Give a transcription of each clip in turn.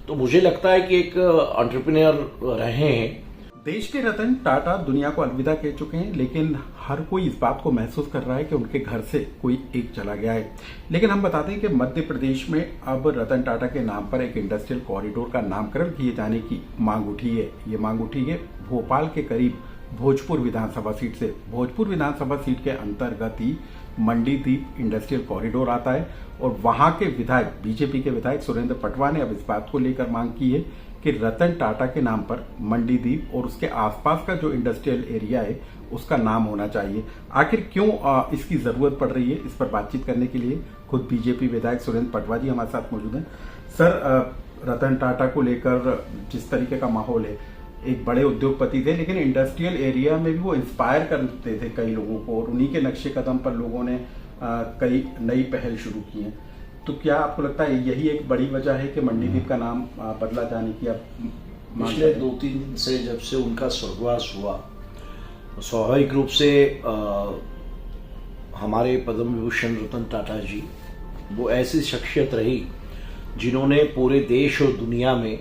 तो मुझे लगता है कि एक एंटरप्रेन्योर रहे हैं। देश के रतन टाटा दुनिया को अलविदा कह चुके हैं, लेकिन हर कोई इस बात को महसूस कर रहा है कि उनके घर से कोई एक चला गया है। लेकिन हम बताते हैं कि मध्य प्रदेश में अब रतन टाटा के नाम पर एक इंडस्ट्रियल कॉरिडोर का नामकरण किए जाने की मांग उठी है। ये मांग उठी है भोपाल के करीब भोजपुर विधानसभा सीट से। भोजपुर विधानसभा सीट के अंतर्गत ही मंडीदीप इंडस्ट्रियल कॉरिडोर आता है और वहां के विधायक, बीजेपी के विधायक सुरेंद्र पटवा ने अब इस बात को लेकर मांग की है कि रतन टाटा के नाम पर मंडीदीप और उसके आसपास का जो इंडस्ट्रियल एरिया है उसका नाम होना चाहिए। आखिर क्यों इसकी जरूरत पड़ रही है, इस पर बातचीत करने के लिए खुद बीजेपी विधायक सुरेंद्र पटवा जी हमारे साथ मौजूद हैं। सर, रतन टाटा को लेकर जिस तरीके का माहौल है, एक बड़े उद्योगपति थे लेकिन इंडस्ट्रियल एरिया में भी वो इंस्पायर करते थे कई लोगों को, और उन्हीं के नक्शे कदम पर लोगों ने कई नई पहल शुरू की है। तो क्या आपको लगता है यही एक बड़ी वजह है कि मंडीदीप का नाम बदला जाने की अब पिछले 2-3 दिन से जब से उनका स्वर्गवास हुआ, स्वाभाविक रूप से हमारे पद्म विभूषण रतन टाटा जी वो ऐसी शख्सियत रही जिन्होंने पूरे देश और दुनिया में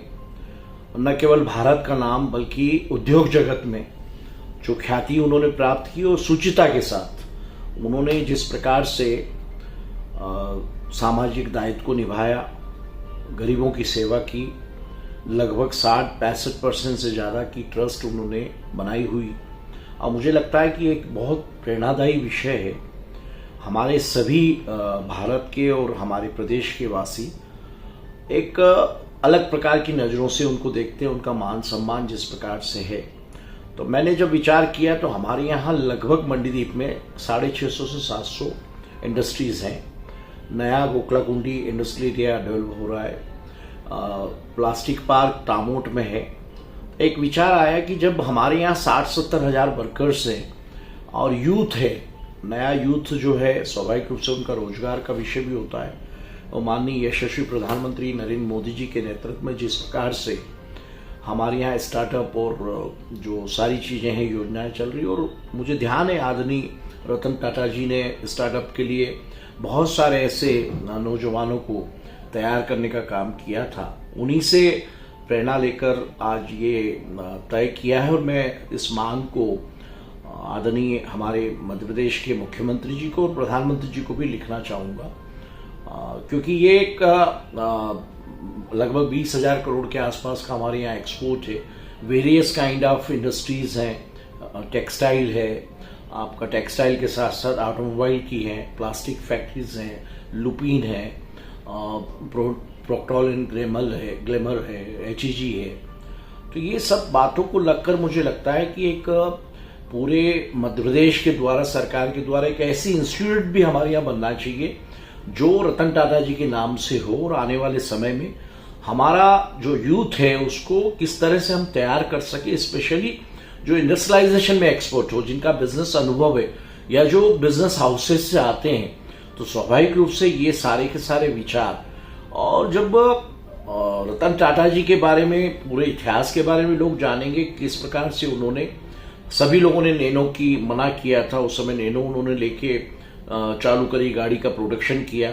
न केवल भारत का नाम बल्कि उद्योग जगत में जो ख्याति उन्होंने प्राप्त की और सुचिता के साथ उन्होंने जिस प्रकार से सामाजिक दायित्व को निभाया, गरीबों की सेवा की, लगभग 60-65% से ज़्यादा की ट्रस्ट उन्होंने बनाई हुई। और मुझे लगता है कि एक बहुत प्रेरणादायी विषय है। हमारे सभी भारत के और हमारे प्रदेश के वासी एक अलग प्रकार की नज़रों से उनको देखते हैं, उनका मान सम्मान जिस प्रकार से है। तो मैंने जब विचार किया तो हमारे यहाँ लगभग मंडीदीप में 650 से 700 इंडस्ट्रीज़ हैं। नया गोकलाकुंडी इंडस्ट्रियल एरिया डेवलप हो रहा है, प्लास्टिक पार्क तामोट में है। एक विचार आया कि जब हमारे यहाँ 60-70 हज़ार वर्कर्स हैं और यूथ है, नया यूथ जो है स्वाभाविक रूप से उनका रोजगार का विषय भी होता है, और माननीय यशस्वी प्रधानमंत्री नरेंद्र मोदी जी के नेतृत्व में जिस प्रकार से हमारे यहाँ स्टार्टअप और जो सारी चीज़ें हैं, योजनाएं चल रही, और मुझे ध्यान है आदरणीय रतन टाटा जी ने स्टार्टअप के लिए बहुत सारे ऐसे नौजवानों को तैयार करने का काम किया था। उन्हीं से प्रेरणा लेकर आज ये तय किया है, और मैं इस मांग को आदरणीय हमारे मध्य प्रदेश के मुख्यमंत्री जी को और प्रधानमंत्री जी को भी लिखना चाहूँगा, क्योंकि ये एक लगभग 20,000 करोड़ के आसपास का हमारे यहाँ एक्सपोर्ट है। वेरियस काइंड ऑफ इंडस्ट्रीज हैं, टेक्सटाइल है, आपका टेक्सटाइल के साथ साथ ऑटोमोबाइल की हैं, प्लास्टिक फैक्ट्रीज हैं, लुपिन है, प्रोक्टोल एंड ग्लेमर है, HEG है। तो ये सब बातों को लगकर मुझे लगता है कि एक पूरे मध्य प्रदेश के द्वारा, सरकार के द्वारा एक ऐसी इंस्टीट्यूट भी हमारे यहाँ बनना चाहिए जो रतन टाटा जी के नाम से हो, और आने वाले समय में हमारा जो यूथ है उसको किस तरह से हम तैयार कर सके, स्पेशली जो इंडस्ट्रियलाइजेशन में एक्सपर्ट हो, जिनका बिजनेस अनुभव है या जो बिजनेस हाउसेस से आते हैं। तो स्वाभाविक रूप से ये सारे के सारे विचार, और जब रतन टाटा जी के बारे में, पूरे इतिहास के बारे में लोग जानेंगे किस प्रकार से उन्होंने, सभी लोगों ने नैनो की मना किया था, उस समय नैनो उन्होंने लेके चालू करी, गाड़ी का प्रोडक्शन किया।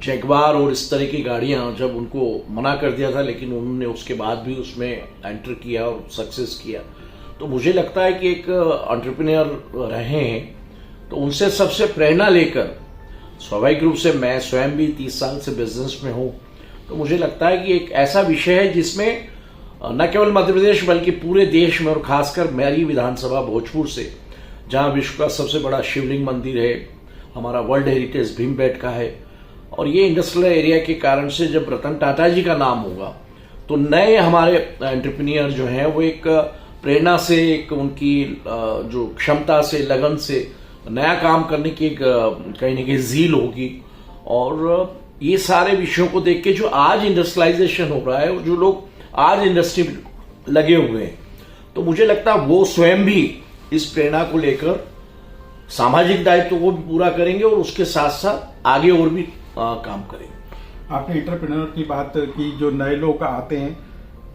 जैगवार और इस तरह की गाड़ियां जब उनको मना कर दिया था, लेकिन उन्होंने उसके बाद भी उसमें एंटर किया और सक्सेस किया। तो मुझे लगता है कि एक एंटरप्रेन्योर रहे हैं, तो उनसे सबसे प्रेरणा लेकर, स्वाभाविक रूप से मैं स्वयं भी 30 साल से बिजनेस में हूं, तो मुझे लगता है कि एक ऐसा विषय है जिसमें न केवल मध्य प्रदेश बल्कि पूरे देश में, और खासकर मेरी विधानसभा भोजपुर से, जहां विश्व का सबसे बड़ा शिवलिंग मंदिर है, हमारा वर्ल्ड हेरिटेज भीमबेटका है, और ये इंडस्ट्रियल एरिया के कारण से जब रतन टाटा जी का नाम होगा तो नए हमारे एंटरप्रेन्योर जो हैं वो एक प्रेरणा से, एक उनकी जो क्षमता से, लगन से नया काम करने की एक कहीं न कहीं ज़ील होगी। और ये सारे विषयों को देख के जो आज इंडस्ट्रियलाइजेशन हो रहा है, जो लोग आज इंडस्ट्री लगे हुए हैं, तो मुझे लगता है वो स्वयं भी इस प्रेरणा को लेकर सामाजिक दायित्व को भी पूरा करेंगे और उसके साथ साथ आगे और भी काम करेंगे। आपने एंटरप्रेन्योर की बात की, जो नए लोग आते हैं,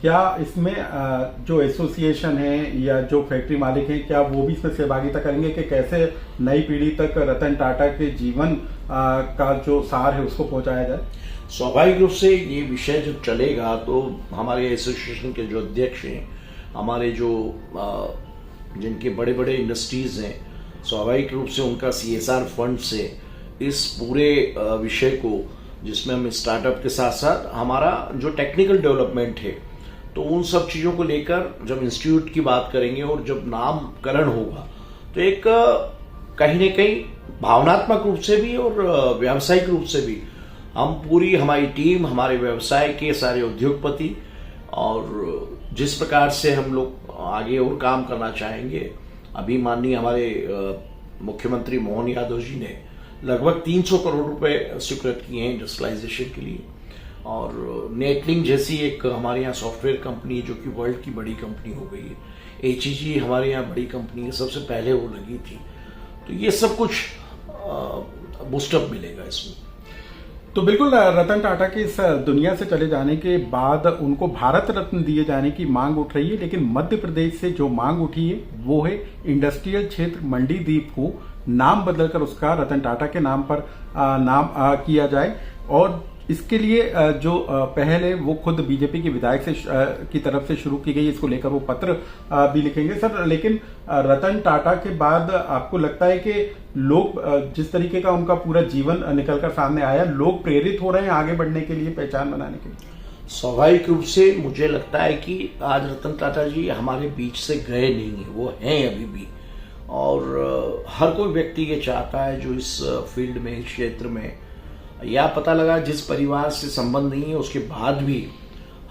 क्या इसमें जो एसोसिएशन है या जो फैक्ट्री मालिक हैं, क्या वो भी इसमें सहभागिता करेंगे कि कैसे नई पीढ़ी तक रतन टाटा के जीवन का जो सार है उसको पहुंचाया जाए? स्वाभाविक रूप से ये विषय जब चलेगा तो हमारे एसोसिएशन के जो अध्यक्ष हैं, हमारे जो जिनके बड़े बड़े इंडस्ट्रीज हैं, स्वाभाविक रूप से उनका CSR फंड से इस पूरे विषय को, जिसमें हम स्टार्टअप के साथ साथ हमारा जो टेक्निकल डेवलपमेंट है, तो उन सब चीज़ों को लेकर जब इंस्टीट्यूट की बात करेंगे और जब नामकरण होगा तो एक कहीं न कहीं भावनात्मक रूप से भी और व्यावसायिक रूप से भी हम पूरी हमारी टीम, हमारे व्यवसाय के सारे उद्योगपति और जिस प्रकार से हम लोग आगे और काम करना चाहेंगे। अभी माननीय हमारे मुख्यमंत्री मोहन यादव जी ने लगभग 300 करोड़ रुपए स्वीकृत किए हैं इंडस्ट्रियलाइजेशन के लिए, और नेटलिंक जैसी एक हमारे यहाँ सॉफ्टवेयर कंपनी जो कि वर्ल्ड की बड़ी कंपनी हो गई है, HEG हमारे यहाँ बड़ी कंपनी है, सबसे पहले वो लगी थी। तो ये सब कुछ बूस्टअप मिलेगा इसमें। तो बिल्कुल रतन टाटा के इस दुनिया से चले जाने के बाद उनको भारत रत्न दिए जाने की मांग उठ रही है, लेकिन मध्य प्रदेश से जो मांग उठी है वो है इंडस्ट्रियल क्षेत्र मंडीदीप को नाम बदलकर उसका रतन टाटा के नाम पर किया जाए। और इसके लिए जो पहल है वो खुद बीजेपी के विधायक से की तरफ से शुरू की गई, इसको लेकर वो पत्र भी लिखेंगे सर। लेकिन रतन टाटा के बाद आपको लगता है कि लोग जिस तरीके का उनका पूरा जीवन निकलकर सामने आया, लोग प्रेरित हो रहे हैं आगे बढ़ने के लिए, पहचान बनाने के लिए? स्वाभाविक रूप से मुझे लगता है कि आज रतन टाटा जी हमारे बीच से गए नहीं है, वो हैं अभी भी। और हर कोई व्यक्ति ये चाहता है जो इस फील्ड में, इस क्षेत्र में, या पता लगा जिस परिवार से संबंध नहीं है उसके बाद भी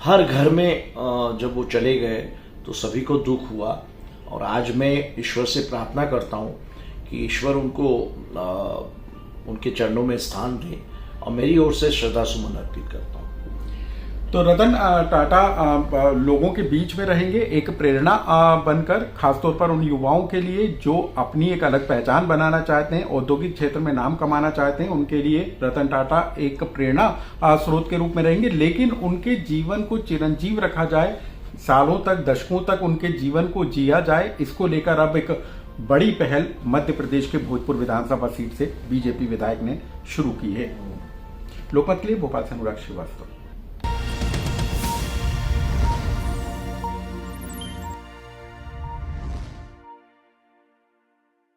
हर घर में जब वो चले गए तो सभी को दुख हुआ। और आज मैं ईश्वर से प्रार्थना करता हूँ कि ईश्वर उनको उनके चरणों में स्थान दे, और मेरी ओर से श्रद्धा सुमन अर्पित करता हूँ। तो रतन टाटा लोगों के बीच में रहेंगे एक प्रेरणा बनकर, खासतौर पर उन युवाओं के लिए जो अपनी एक अलग पहचान बनाना चाहते हैं, औद्योगिक क्षेत्र में नाम कमाना चाहते हैं, उनके लिए रतन टाटा एक प्रेरणा स्रोत के रूप में रहेंगे। लेकिन उनके जीवन को चिरंजीव रखा जाए, सालों तक, दशकों तक उनके जीवन को जिया जाए, इसको लेकर अब एक बड़ी पहल मध्य प्रदेश के भोजपुर विधानसभा सीट से बीजेपी विधायक ने शुरू की है। लोकमत के लिए भोपाल से अनुराग श्रीवास्तव।